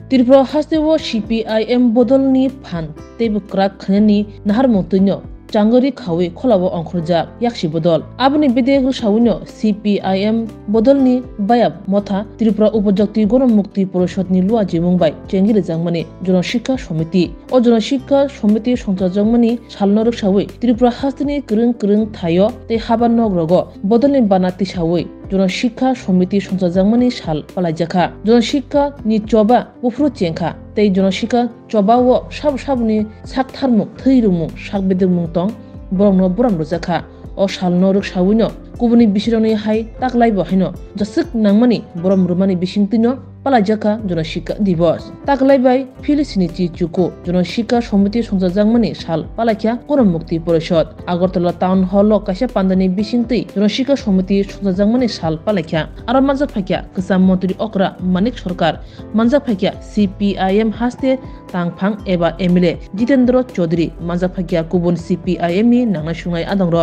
Tripura हास्तेव CPIM बदलनि फान तेबो क्राक खाननि नाहार मतैनो चांगरी खावे खोलाबो अंखरजा याक्षी बदल आबनि बेदेग सावनो CPIM बदलनि बायाब मथा त्रिपुरा उपजाति गणमुक्ति परिषदनि लुआजि मुंबाई चेंगिरि जांगमानि जनशिक्षा समिति ओ जनशिक्षा समिति संचाजंगमानि सालनरक सावै त्रिपुरा हास्तेनि करं थायो ते हाबा नगरगो बदलनि बानाति सावै जनशिक्षा समिति संचाजंगमानि साल पालाइजाखा जनशिक्षा नि चोबा बुफ्रु चेंखा ते जनशिक्षा चोबा वो साबनि साकथारमु थैरुमु साकबेदमु तंग बरंनो बरम रजाखा ओ सालनो रक सावैनो गुबुननि बिसिरनि हाय ताकलाइ बहायनो जसक नांमानि बरम रुमानि बिसिंतिनो पालाइजाखा जनशिक्षा दिवस ताकलाइ बाय फिलिसिनिति चुको जनशिक्षा समिति संचाजंगमानि साल पालाइखा गणमुक्ति परिषद आगरतला टाउन हल कासे पान्दानि बिसिंति जनशिक्षा समिति संचाजंगमानि साल पालाइखा आरो मानजा फाइखा गोसाम मन्त्रि अक्रा मानिक सरकार मानजा फाइखा CPIM हास्ते तांफां एबा MLA जितेंद्र चौधरी मानजा फाइखा गुबुन CPIM नि नांनाय सुंनाय आदंर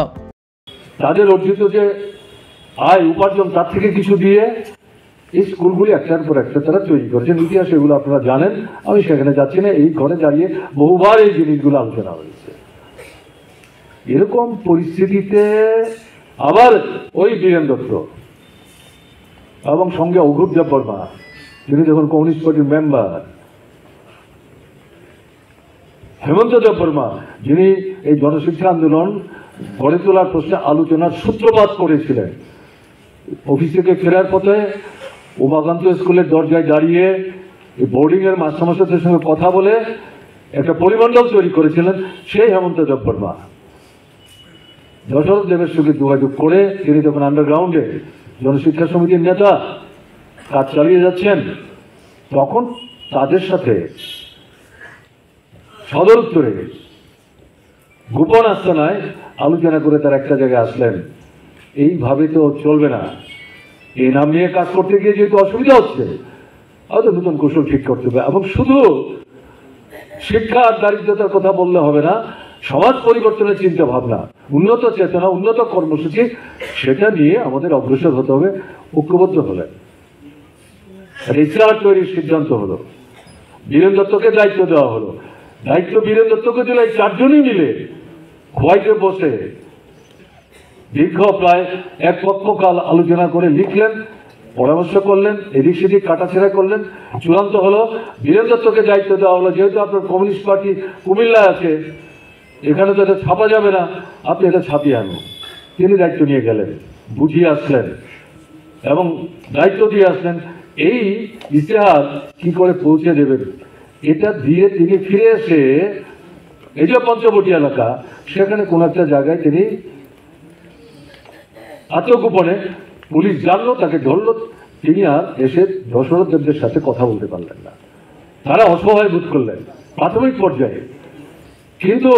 তাদের অর্জিত যে আয় উপার্জন তার থেকে কিছু দিয়ে এই স্কুলগুলি একটার পর একটা তারা তৈরি করেছেন ইতিহাস এগুলো আপনারা জানেন আমি সেখানে যাচ্ছি না এই ঘরে দাঁড়িয়ে বহুবার এই জিনিসগুলো আলোচনা হয়েছে এরকম পরিস্থিতিতে আবার ওই বীরেন দত্ত এবং সঙ্গে অঘূর দেববর্মা যিনি যখন কমিউনিস্ট পার্টির মেম্বার হেমন্ত দেববর্মা যিনি এই জনশিক্ষা আন্দোলন গড়ে তোলার প্রশ্নে আলোচনার সূত্রপাত করেছিলেন অফিস থেকে ফেরার পথে উমাকান্ত স্কুলের দরজায় দাঁড়িয়ে এই বোর্ডিং এর মাস্টারমশাইদের সঙ্গে কথা বলে একটা পরিমণ্ডল তৈরি করেছিলেন সেই হেমন্ত দেববর্মা দশরথ দেবের সঙ্গে যোগাযোগ করে তিনি তখন আন্ডারগ্রাউন্ডে জনশিক্ষা সমিতির নেতা কাজ চালিয়ে যাচ্ছেন তখন তাদের সাথে সদর উত্তরে গোপন আস্তানায় আলোচনা করে তার একটা জায়গায় আসলেন এইভাবে তো চলবে না এই নাম নিয়ে কাজ করতে গিয়ে যেহেতু অসুবিধা হচ্ছে হয়তো নতুন কৌশল ঠিক করতে হবে এবং শুধু শিক্ষা আর দারিদ্রতার কথা বললে হবে না সমাজ পরিবর্তনের চিন্তা ভাবনা উন্নত চেতনা উন্নত কর্মসূচি সেটা নিয়ে আমাদের অগ্রসর হতে হবে ঐক্যবদ্ধ হলে রিসার্চ তৈরির সিদ্ধান্ত হলো বীরেন দত্তকে দায়িত্ব দেওয়া হলো দায়িত্ব বীরেন দত্তকে দিলে চারজনই মিলে হোয়াইটে বসে দীর্ঘ প্রায় এক পক্ষকাল আলোচনা করে লিখলেন পরামর্শ করলেন এদিক সেদিক কাটাছেড়া করলেন চূড়ান্ত হলো বীরেন দত্তকে দায়িত্ব দেওয়া হলো যেহেতু আপনার কমিউনিস্ট পার্টি কুমিল্লায় আছে এখানে তো এটা ছাপা যাবে না আপনি এটা ছাপিয়ে আনুন তিনি দায়িত্ব নিয়ে গেলেন বুঝিয়ে আসলেন এবং দায়িত্ব দিয়ে আসলেন এই ইতিহাস কি করে পৌঁছে দেবেন এটা দিয়ে তিনি ফিরে এসে এই যে পঞ্চবটি এলাকা সেখানে কোন একটা জায়গায় তিনি আত্মগোপনে পুলিশ জানলো তাকে ধরলো তিনি আর এসে দশরথ দেবদের সাথে কথা বলতে পারলেন না তারা অসহায় বোধ করলেন প্রাথমিক পর্যায়ে কিন্তু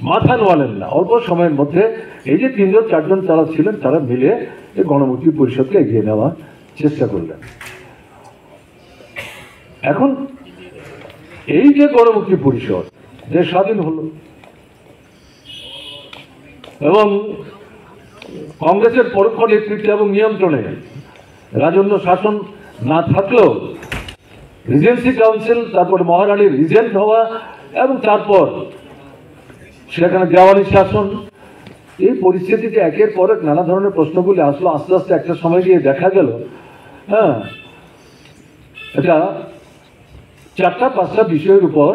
মাথা নোয়ালেন না অল্প সময়ের মধ্যে এই যে তিনজন চারজন তারা ছিলেন তারা মিলে এই গণমুক্তি পরিষদকে এগিয়ে নেওয়ার চেষ্টা করলেন এখন এই যে গণমুক্তি পরিষদ যে স্বাধীন হলো এবং কংগ্রেসের পরোক্ষ নেতৃত্বে এবং নিয়ন্ত্রণে রাজন্য শাসন না থাকলেও রিজেন্সি কাউন্সিল তারপরে মহারানীর রিজেন্ট হওয়া এবং তারপর সেখানে দেওয়ানি শাসন এই পরিস্থিতিতে একের পর এক নানা ধরনের প্রশ্নগুলি আসলো আস্তে আস্তে একটা সময় গিয়ে দেখা গেল হ্যাঁ এটা চারটা পাঁচটা বিষয়ের উপর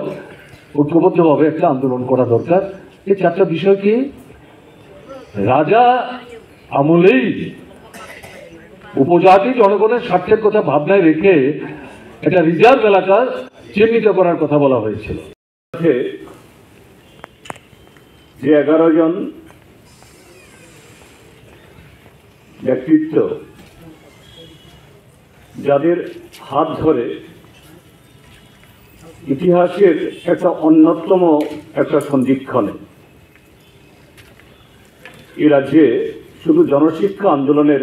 ঐক্যবদ্ধভাবে একটা আন্দোলন করা দরকার এই চারটা বিষয় কি রাজা আমলেই উপজাতি জনগণের স্বার্থের কথা ভাবনায় রেখে এটা রিজার্ভ এলাকা চিহ্নিত করার কথা বলা হয়েছিল যে 11 জন ব্যক্তিত্ব যাদের হাত ধরে ইতিহাসের একটা অন্যতম একটা সন্ধিক্ষণে এই রাজ্যে শুধু জনশিক্ষা আন্দোলনের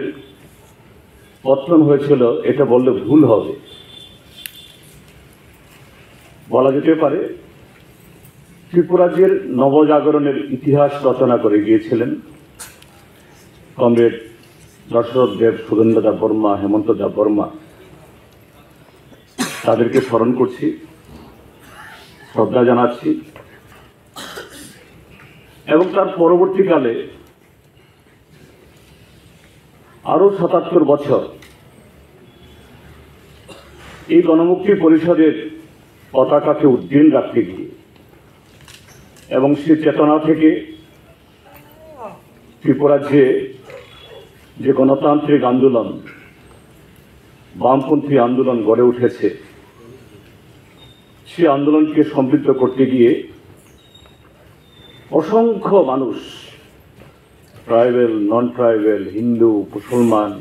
পতন হয়েছিল এটা বললে ভুল হবে বলা যেতে পারে ত্রিপুরাজ্যের নবজাগরণের ইতিহাস রচনা করে গিয়েছিলেন কমরেড দশরথ দেব সুরেন্দ্র দেববর্মা হেমন্ত দেববর্মা তাদেরকে স্মরণ করছি, শ্রদ্ধা জানাচ্ছি এবং তার পরবর্তীকালে আরো ৭৭ বছর এই গণমুক্তি পরিষদের পতাকাকে উড্ডীন রাখতে গিয়ে এবং সে চেতনা থেকে ত্রিপুরাজ্যে যে গণতান্ত্রিক আন্দোলন, বামপন্থী আন্দোলন গড়ে উঠেছে, সে আন্দোলনকে সমৃদ্ধ করতে গিয়ে অসংখ্য মানুষ, ট্রাইবেল, নন ট্রাইবেল, হিন্দু, মুসলমান,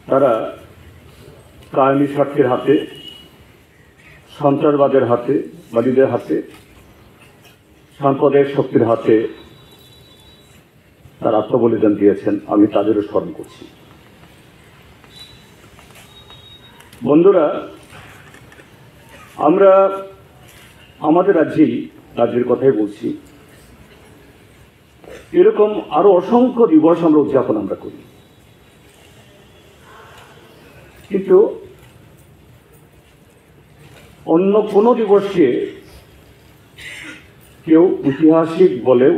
তারা কায়েমি স্বার্থের হাতে, সন্ত্রাসবাদের হাতে, বাদীদের হাতে, সাম্প্রদায়িক শক্তির হাতে তার আত্মবলিদান দিয়েছেন। আমি তাদেরও স্মরণ করছি। বন্ধুরা, আমরা আমাদের রাজ্যের কথাই বলছি, এরকম আরো অসংখ্য দিবস আমরা উদযাপন করি, কিন্তু অন্য কোনো দিবসকে কেউ ঐতিহাসিক বলে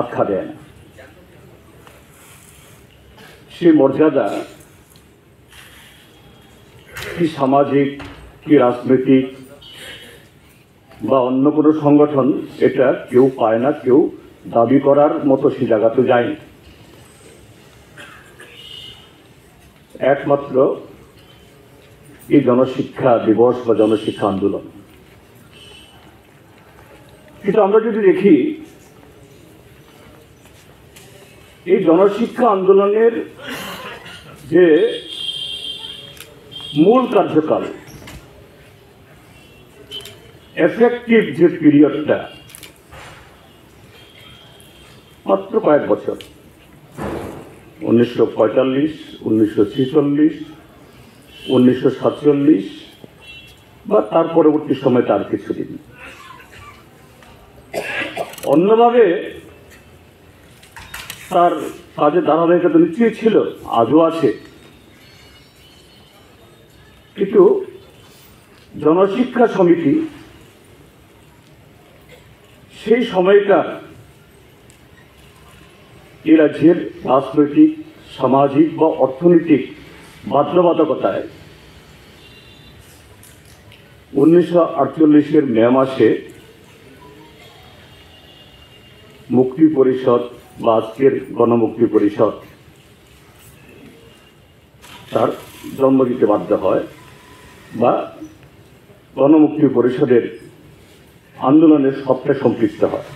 আখ্যা দেয় না। সে মর্যাদা কি সামাজিক, কি রাজনৈতিক বা অন্য কোনো সংগঠন এটা কেউ পায় না, কেউ দাবি করার মতো সে জায়গাতে যায়। একমাত্র এই জনশিক্ষা দিবস বা জনশিক্ষা আন্দোলন। কিন্তু আমরা যদি দেখি এই জনশিক্ষা আন্দোলনের যে মূল কার্যকাল, এফেক্টিভ যে পিরিয়ডটা, মাত্র কয়েক বছর, 1945, 1946, 1947 বা তার পরবর্তী সময় তার কিছুদিন। অন্যভাবে তার কাজের ধারাবাহিকতা নিশ্চয়ই ছিল, আজও আছে, কিন্তু জনশিক্ষা সমিতি সেই সময়টা এই রাজ্যের রাজনৈতিক, সামাজিক বা অর্থনৈতিক বাধ্যবাধকতায় 1948 মে মাসে মুক্তি পরিষদ বা আজকের গণমুক্তি পরিষদ তার জন্ম দিতে বাধ্য হয় বা গণমুক্তি পরিষদের আন্দোলনের সবটা সম্পৃক্ত হয়।